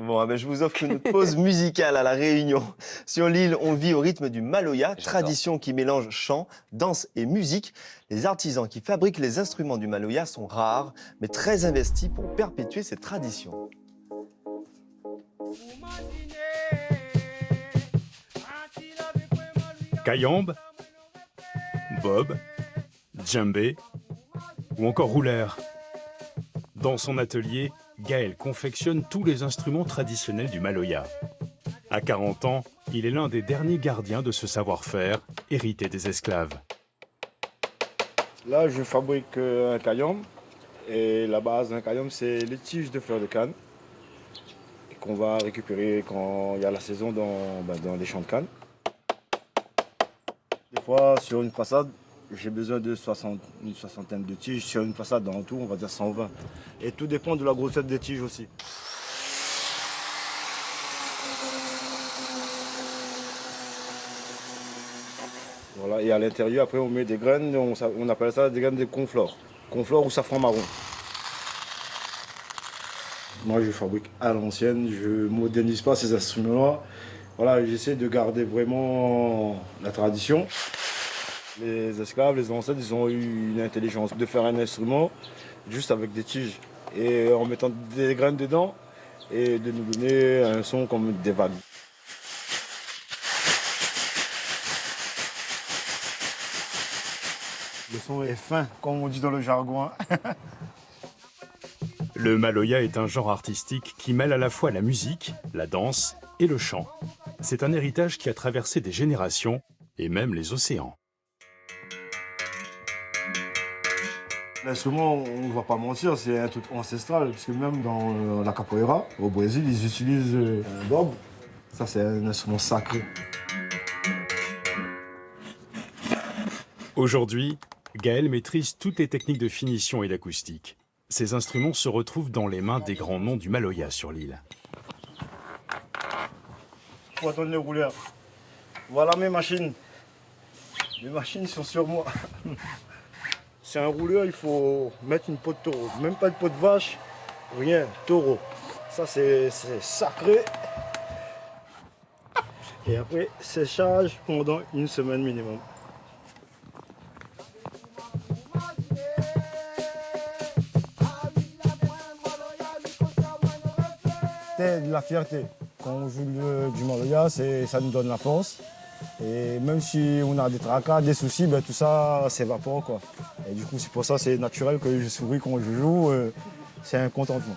Bon, je vous offre une pause musicale à La Réunion. Sur l'île, on vit au rythme du maloya, tradition qui mélange chant, danse et musique. Les artisans qui fabriquent les instruments du maloya sont rares, mais très investis pour perpétuer cette tradition. Kayambe, bob, djembé ou encore rouleur. Dans son atelier, Gaël confectionne tous les instruments traditionnels du maloya. À 40 ans, il est l'un des derniers gardiens de ce savoir-faire hérité des esclaves. Là, je fabrique un kayambe. Et la base d'un kayambe, c'est les tiges de fleurs de canne qu'on va récupérer quand il y a la saison dans les champs de canne. Des fois, sur une façade, j'ai besoin de une soixantaine de tiges. Sur une façade, en tout, on va dire 120. Et tout dépend de la grosseur des tiges aussi. Voilà, et à l'intérieur, après, on met des graines, on appelle ça des graines de conflore. Conflore ou safran marron. Moi, je fabrique à l'ancienne, je ne modernise pas ces instruments-là. Voilà, j'essaie de garder vraiment la tradition. Les esclaves, les ancêtres, ils ont eu une intelligence de faire un instrument juste avec des tiges et en mettant des graines dedans et de nous donner un son comme des vagues. Le son est fin, comme on dit dans le jargon. Le maloya est un genre artistique qui mêle à la fois la musique, la danse et le chant. C'est un héritage qui a traversé des générations et même les océans. L'instrument, on ne va pas mentir, c'est un truc ancestral, parce que même dans la capoeira, au Brésil, ils utilisent un bob. Ça, c'est un instrument sacré. Aujourd'hui, Gaël maîtrise toutes les techniques de finition et d'acoustique. Ces instruments se retrouvent dans les mains des grands noms du maloya sur l'île. Pour attendre le rouleur. Voilà mes machines. Les machines sont sur moi. C'est un rouleur, il faut mettre une peau de taureau. Même pas de peau de vache, rien, taureau. Ça, c'est sacré. Et après, séchage pendant une semaine minimum. C'est de la fierté. Quand on joue du maloya, ça nous donne la force. Et même si on a des tracas, des soucis, tout ça s'évapore, quoi. Et du coup, c'est pour ça c'est naturel que je souris quand je joue. C'est un contentement.